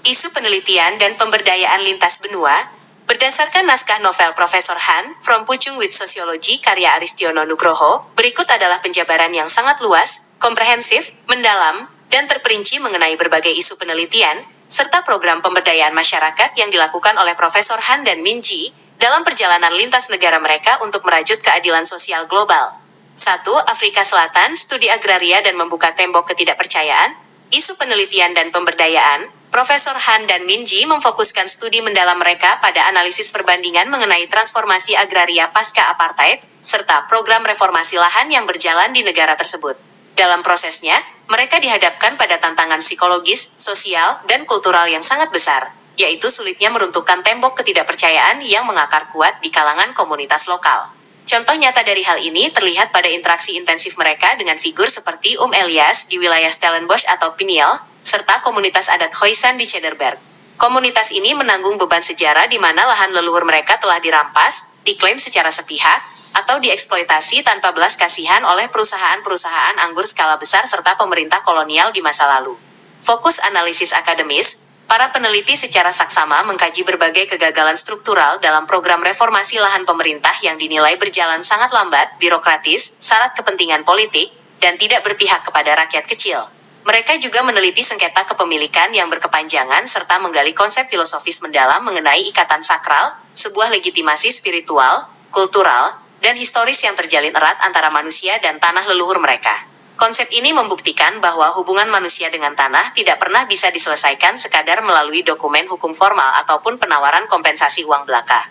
Isu penelitian dan pemberdayaan lintas benua, berdasarkan naskah novel Profesor Han, From Pucung with Sociology karya Aristiono Nugroho, berikut adalah penjabaran yang sangat luas, komprehensif, mendalam, dan terperinci mengenai berbagai isu penelitian, serta program pemberdayaan masyarakat yang dilakukan oleh Profesor Han dan Min Ji dalam perjalanan lintas negara mereka untuk merajut keadilan sosial global. 1. Afrika Selatan, studi agraria dan membuka tembok ketidakpercayaan. Isu penelitian dan pemberdayaan, Profesor Han dan Min Ji memfokuskan studi mendalam mereka pada analisis perbandingan mengenai transformasi agraria pasca apartheid, serta program reformasi lahan yang berjalan di negara tersebut. Dalam prosesnya, mereka dihadapkan pada tantangan psikologis, sosial, dan kultural yang sangat besar, yaitu sulitnya meruntuhkan tembok ketidakpercayaan yang mengakar kuat di kalangan komunitas lokal. Contoh nyata dari hal ini terlihat pada interaksi intensif mereka dengan figur seperti Elias di wilayah Stellenbosch atau Piniel, serta komunitas adat Khoisan di Cederberg. Komunitas ini menanggung beban sejarah di mana lahan leluhur mereka telah dirampas, diklaim secara sepihak, atau dieksploitasi tanpa belas kasihan oleh perusahaan-perusahaan anggur skala besar serta pemerintah kolonial di masa lalu. Fokus analisis akademis, para peneliti secara saksama mengkaji berbagai kegagalan struktural dalam program reformasi lahan pemerintah yang dinilai berjalan sangat lambat, birokratis, syarat kepentingan politik, dan tidak berpihak kepada rakyat kecil. Mereka juga meneliti sengketa kepemilikan yang berkepanjangan serta menggali konsep filosofis mendalam mengenai ikatan sakral, sebuah legitimasi spiritual, kultural, dan historis yang terjalin erat antara manusia dan tanah leluhur mereka. Konsep ini membuktikan bahwa hubungan manusia dengan tanah tidak pernah bisa diselesaikan sekadar melalui dokumen hukum formal ataupun penawaran kompensasi uang belaka.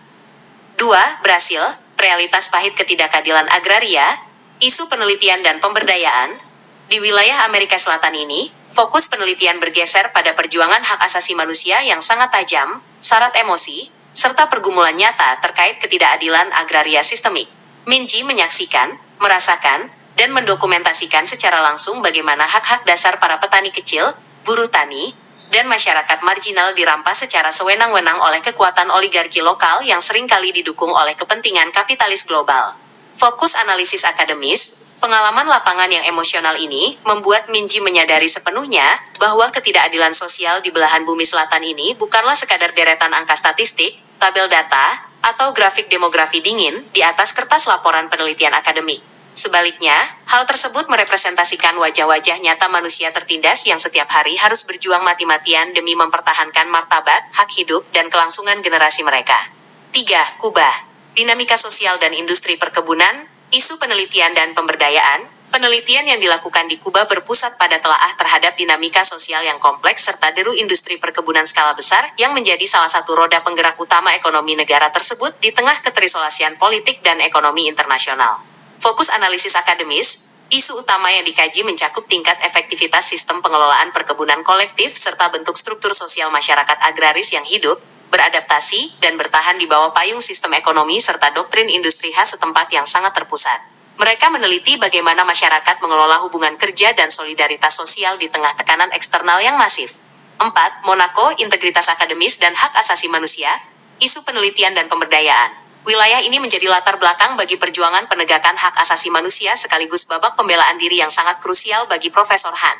2. Brasil, realitas pahit ketidakadilan agraria, isu penelitian dan pemberdayaan. Di wilayah Amerika Selatan ini, fokus penelitian bergeser pada perjuangan hak asasi manusia yang sangat tajam, syarat emosi, serta pergumulan nyata terkait ketidakadilan agraria sistemik. Min Ji menyaksikan, merasakan, dan mendokumentasikan secara langsung bagaimana hak-hak dasar para petani kecil, buruh tani, dan masyarakat marginal dirampas secara sewenang-wenang oleh kekuatan oligarki lokal yang seringkali didukung oleh kepentingan kapitalis global. Fokus analisis akademis, pengalaman lapangan yang emosional ini membuat Min Ji menyadari sepenuhnya bahwa ketidakadilan sosial di belahan bumi selatan ini bukanlah sekadar deretan angka statistik, tabel data, atau grafik demografi dingin di atas kertas laporan penelitian akademik. Sebaliknya, hal tersebut merepresentasikan wajah-wajah nyata manusia tertindas yang setiap hari harus berjuang mati-matian demi mempertahankan martabat, hak hidup, dan kelangsungan generasi mereka. 3. Kuba. Dinamika sosial dan industri perkebunan, isu penelitian dan pemberdayaan. Penelitian yang dilakukan di Kuba berpusat pada telaah terhadap dinamika sosial yang kompleks serta deru industri perkebunan skala besar yang menjadi salah satu roda penggerak utama ekonomi negara tersebut di tengah keterisolasian politik dan ekonomi internasional. Fokus analisis akademis, isu utama yang dikaji mencakup tingkat efektivitas sistem pengelolaan perkebunan kolektif serta bentuk struktur sosial masyarakat agraris yang hidup, beradaptasi, dan bertahan di bawah payung sistem ekonomi serta doktrin industri khas setempat yang sangat terpusat. Mereka meneliti bagaimana masyarakat mengelola hubungan kerja dan solidaritas sosial di tengah tekanan eksternal yang masif. 4. Monaco, integritas akademis dan hak asasi manusia, isu penelitian dan pemberdayaan. Wilayah ini menjadi latar belakang bagi perjuangan penegakan hak asasi manusia sekaligus babak pembelaan diri yang sangat krusial bagi Profesor Han.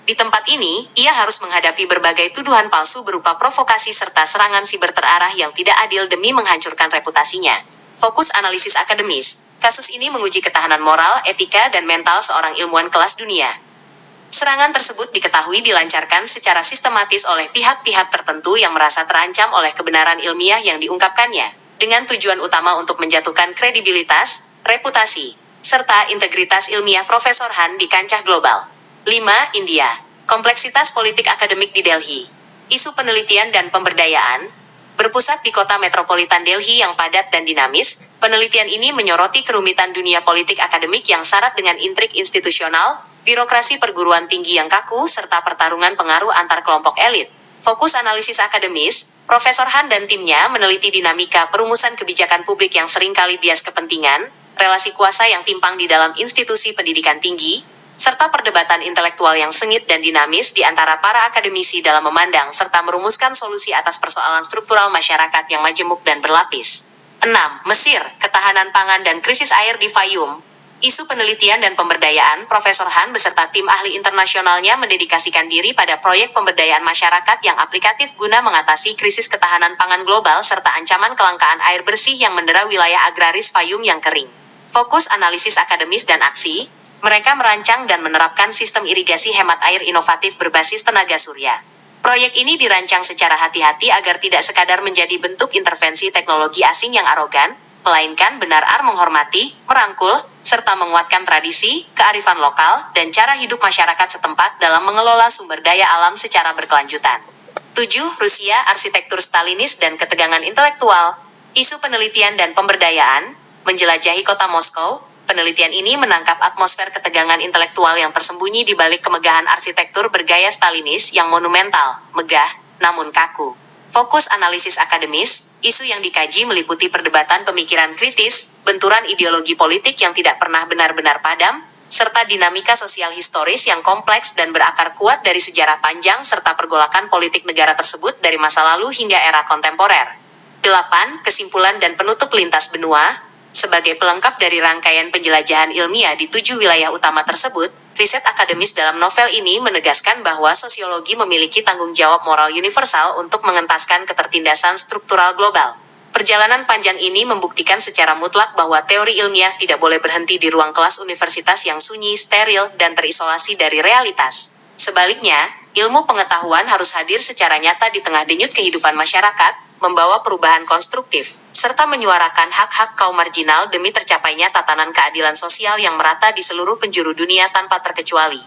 Di tempat ini, ia harus menghadapi berbagai tuduhan palsu berupa provokasi serta serangan siber terarah yang tidak adil demi menghancurkan reputasinya. Fokus analisis akademis, kasus ini menguji ketahanan moral, etika, dan mental seorang ilmuwan kelas dunia. Serangan tersebut diketahui dilancarkan secara sistematis oleh pihak-pihak tertentu yang merasa terancam oleh kebenaran ilmiah yang diungkapkannya, dengan tujuan utama untuk menjatuhkan kredibilitas, reputasi, serta integritas ilmiah Profesor Han di kancah global. 5. India. Kompleksitas politik akademik di Delhi. Isu penelitian dan pemberdayaan. Berpusat di kota metropolitan Delhi yang padat dan dinamis, penelitian ini menyoroti kerumitan dunia politik akademik yang syarat dengan intrik institusional, birokrasi perguruan tinggi yang kaku, serta pertarungan pengaruh antar kelompok elit. Fokus analisis akademis, Profesor Han dan timnya meneliti dinamika perumusan kebijakan publik yang seringkali bias kepentingan, relasi kuasa yang timpang di dalam institusi pendidikan tinggi, serta perdebatan intelektual yang sengit dan dinamis di antara para akademisi dalam memandang serta merumuskan solusi atas persoalan struktural masyarakat yang majemuk dan berlapis. 6. Mesir, ketahanan pangan dan krisis air di Fayum. Isu penelitian dan pemberdayaan, Profesor Han beserta tim ahli internasionalnya mendedikasikan diri pada proyek pemberdayaan masyarakat yang aplikatif guna mengatasi krisis ketahanan pangan global serta ancaman kelangkaan air bersih yang mendera wilayah agraris Fayum yang kering. Fokus analisis akademis dan aksi, mereka merancang dan menerapkan sistem irigasi hemat air inovatif berbasis tenaga surya. Proyek ini dirancang secara hati-hati agar tidak sekadar menjadi bentuk intervensi teknologi asing yang arogan, melainkan benar-benar menghormati, merangkul, serta menguatkan tradisi, kearifan lokal, dan cara hidup masyarakat setempat dalam mengelola sumber daya alam secara berkelanjutan. 7. Rusia, arsitektur Stalinis dan ketegangan intelektual. Isu penelitian dan pemberdayaan, menjelajahi kota Moskow, penelitian ini menangkap atmosfer ketegangan intelektual yang tersembunyi di balik kemegahan arsitektur bergaya Stalinis yang monumental, megah, namun kaku. Fokus analisis akademis, isu yang dikaji meliputi perdebatan pemikiran kritis, benturan ideologi politik yang tidak pernah benar-benar padam, serta dinamika sosial historis yang kompleks dan berakar kuat dari sejarah panjang serta pergolakan politik negara tersebut dari masa lalu hingga era kontemporer. 8. Kesimpulan dan penutup lintas benua. Sebagai pelengkap dari rangkaian penjelajahan ilmiah di 7 wilayah utama tersebut, riset akademis dalam novel ini menegaskan bahwa sosiologi memiliki tanggung jawab moral universal untuk mengentaskan ketertindasan struktural global. Perjalanan panjang ini membuktikan secara mutlak bahwa teori ilmiah tidak boleh berhenti di ruang kelas universitas yang sunyi, steril, dan terisolasi dari realitas. Sebaliknya, ilmu pengetahuan harus hadir secara nyata di tengah denyut kehidupan masyarakat, membawa perubahan konstruktif, serta menyuarakan hak-hak kaum marginal demi tercapainya tatanan keadilan sosial yang merata di seluruh penjuru dunia tanpa terkecuali.